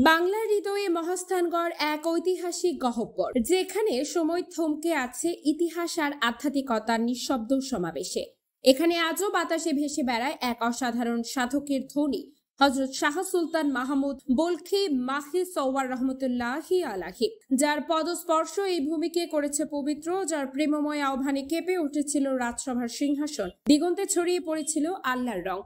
বাংলার হৃদয়ে মহাস্থানগড় এক ঐতিহাসিক গহ্বর, যেখানে সময় থমকে আছে ইতিহাস আর আধ্যাত্মিকতার নিঃশব্দ সমাবেশে। এখানে আজও বাতাসে ভেসে বেড়ায় এক অসাধারণ সাধকের ধ্বনি, হযরত শাহ সুলতান মাহমুদ বলখি মাহি সওয়ার রহমতুল্লাহি আলাহি, যার পদস্পর্শ এই ভূমিকে করেছে পবিত্র, যার প্রেমময় আহ্বানে কেঁপে উঠেছিল রাজসভার সিংহাসন, দিগন্তে ছড়িয়ে পড়েছিল আল্লাহর রং।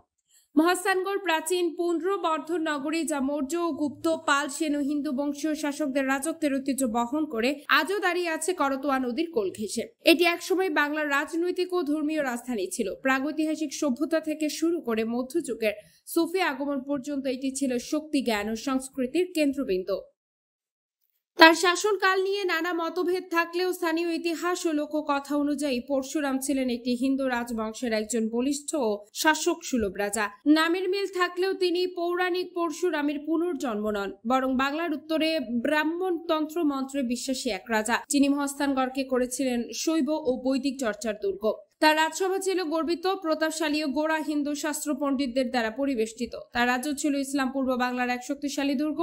মহাস্থানগড় প্রাচীন পুনর্বর্ধন নগরী, যা মৌর্য ও গুপ্ত, পাল, সেন ও হিন্দু বংশীয় শাসকদের রাজত্বের ঐতিহ্য বহন করে আজও দাঁড়িয়ে আছে করতোয়া নদীর কোল ঘেঁষে। এটি একসময় বাংলার রাজনৈতিক ও ধর্মীয় রাজধানী ছিল। প্রাগৈতিহাসিক সভ্যতা থেকে শুরু করে মধ্যযুগের সুফি আগমন পর্যন্ত এটি ছিল শক্তি, জ্ঞান ও সংস্কৃতির কেন্দ্রবিন্দু। তার শাসনকাল নিয়ে নানা মতভেদ থাকলেও স্থানীয় ইতিহাস ও লোককথা অনুযায়ী পরশুরাম ছিলেন একটি হিন্দু রাজবংশের একজন বলিষ্ঠ ও শাসক সুলভ রাজা। নামের মিল থাকলেও তিনি পৌরাণিক পরশুরামের পুনর্জন্ম নন, বরং বাংলার উত্তরে ব্রাহ্মণ তন্ত্র মন্ত্রে বিশ্বাসী এক রাজা, যিনি মহাস্থানগড়কে করেছিলেন শৈব ও বৈদিক চর্চার দুর্গ। তার রাজসভা ছিল গর্বিত, প্রতাপশালী ও গোড়া হিন্দু শাস্ত্র পণ্ডিতদের দ্বারা পরিবেষ্টিত। তার রাজ্য ছিল ইসলাম পূর্ব বাংলার এক শক্তিশালী দুর্গ,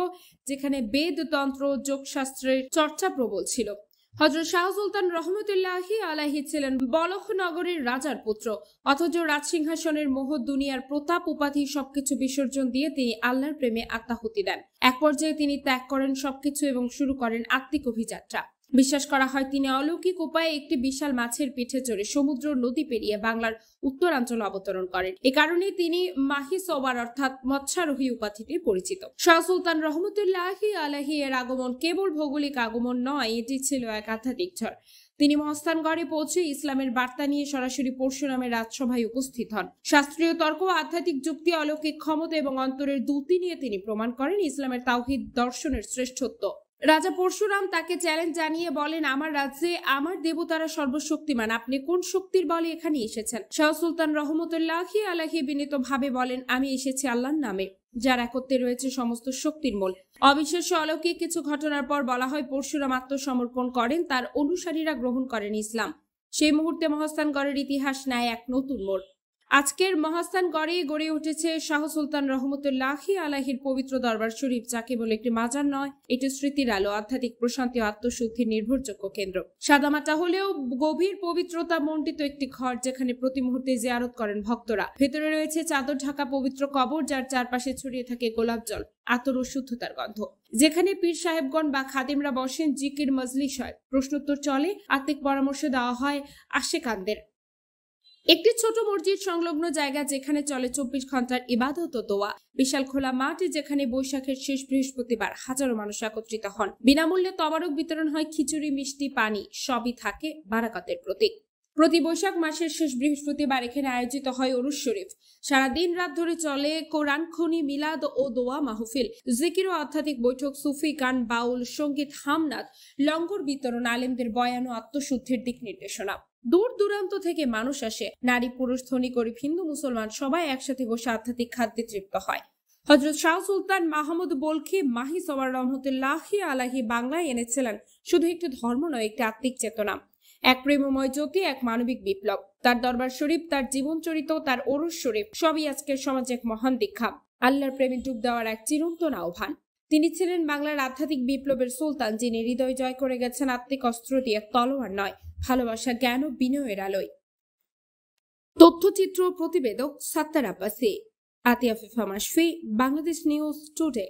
যেখানে বেদ, তন্ত্র, যোগশাস্ত্রের চর্চা প্রবল ছিল। হযরত শাহ সুলতান রহমতুল্লাহি আলাইহি ছিলেন বলখ নগরীর রাজার পুত্র, অথচ রাজসিংহাসনের মোহ, দুনিয়ার প্রতাপ, উপাধি সবকিছু বিসর্জন দিয়ে তিনি আল্লাহর প্রেমে আত্মাহুতি দেন। এক পর্যায়ে তিনি ত্যাগ করেন সবকিছু এবং শুরু করেন আত্মিক অভিযাত্রা। বিশ্বাস করা হয় তিনি অলৌকিক উপায়ে একটি বিশাল মাছের পিঠে চড়ে সমুদ্র নদী পেরিয়ে বাংলার উত্তরাঞ্চল অবতরণ করেন। এ কারণে তিনি মাহি সওয়ার অর্থাৎ মৎস্যারোহী উপাধিতে পরিচিত। শাহ সুলতান রহমতুল্লাহি আলাইহি এর আগমন কেবল ভৌগোলিক আগমন নয়, এটি ছিল এক আধ্যাত্মিক ঝড়। তিনি মহাস্থানগড়ে পৌঁছে ইসলামের বার্তা নিয়ে সরাসরি পরশুরামের রাজসভায় উপস্থিত হন। শাস্ত্রীয় তর্ক, আধ্যাত্মিক যুক্তি, অলৌকিক ক্ষমতা এবং অন্তরের দ্যুতি নিয়ে তিনি প্রমাণ করেন ইসলামের তাওহীদ দর্শনের শ্রেষ্ঠত্ব। রাজা পরশুরাম তাকে চ্যালেঞ্জ জানিয়ে বলেন, আমার রাজ্যে আমার দেবতারা সর্বশক্তিমান, আপনি কোন শক্তির বলে এখানে এসেছেন? শাহ সুলতান রহমতুল্লাহি আলাইহি বিনীতভাবে বলেন, আমি এসেছি আল্লাহর নামে, যার একত্বে রয়েছে সমস্ত শক্তির মূল। অবিশ্বাস্য অলৌকিক কিছু ঘটনার পর বলা হয় পরশুরাম আত্মসমর্পণ করেন, তার অনুসারীরা গ্রহণ করেন ইসলাম। সেই মুহূর্তে মহাস্থানগড়ের ইতিহাস নেয় এক নতুন মোড়। আজকের মহাস্থানগড়ে গড়ে উঠেছে শাহ সুলতান রহমতুল্লাহি আলাইহির পবিত্র দরবার শরীফ, যা কেবল একটি মাজার নয়, এটি স্মৃতির আলো, আধ্যাত্মিক প্রশান্তি ও আত্মশুদ্ধির নির্ভরযোগ্য কেন্দ্র। সাদামাটা হলেও গভীর পবিত্রতা মণ্ডিত একটি ঘর, যেখানে প্রতি মুহূর্তে জিয়ারত করেন ভক্তরা। ভেতরে রয়েছে চাদর ঢাকা পবিত্র কবর, যার চারপাশে ছড়িয়ে থাকে গোলাপ জল, আতর ও শুদ্ধতার গন্ধ। যেখানে পীর সাহেবগণ বা খাদিমরা বসেন, জিকির মজলিস হয়, প্রশ্নোত্তর চলে, আত্মিক পরামর্শ দেওয়া হয় আশেকানদের। একটি ছোট মসজিদ সংলগ্ন জায়গা, যেখানে চলে 24 ঘন্টার ইবাদত ও দোয়া। বিশাল খোলা মাঠ, যেখানে বৈশাখের শেষ বৃহস্পতিবার হাজারো মানুষ একত্রিত হন। বিনামূল্যে তবারক বিতরণ হয়, খিচুড়ি, মিষ্টি, পানি, সবই থাকে বারাকাতের প্রতীক। প্রতি বৈশাখ মাসের শেষ বৃহস্পতিবার এখানে আয়োজিত হয় ওরস শরীফ। সারা দিন রাত ধরে চলে কোরআন খনি, মিলাদ ও দোয়া মাহফিল, জিকির ও আধ্যাত্মিক বৈঠক, সুফি গান, বাউল সঙ্গীত, হামনাদ, লঙ্গর বিতরণ, আলেমদের বয়ান ও আত্মশুদ্ধির দিক নির্দেশনা। দূর দূরান্ত থেকে মানুষ আসে, নারী, পুরুষ, ধনী, গরিব, হিন্দু, মুসলমান, সবাই একসাথে বসে আধ্যাত্মিক খাদ্যে তৃপ্ত হয়। হযরত শাহ সুলতান মাহমুদ বলখি মাহি সওয়ার রহমতুল্লাহি আলাইহি বাংলায় এনেছিলেন শুধু একটি ধর্ম নয়, একটি আত্মিক চেতনা, এক প্রেমময় জ্যোতি, এক মানবিক বিপ্লব। তার দরবার শরীফ, তার জীবন চরিত, তার ওরস শরীফ সবই আজকের সমাজে এক মহান দীক্ষা, আল্লাহর প্রেমে ডুব দেওয়ার এক চিরন্তন আহ্বান। তিনি ছিলেন বাংলার আধ্যাত্মিক বিপ্লবের সুলতান, যিনি হৃদয় জয় করে গেছেন আত্মিক অস্ত্র দিয়ে, তলোয়ার নয়, ভালোবাসা, জ্ঞান ও বিনয়ের আলোয়। তথ্যচিত্র প্রতিবেদক সাত্তার আব্বাসী, আতিয়া ফিফা মাশফি, বাংলাদেশ নিউজ টুডে।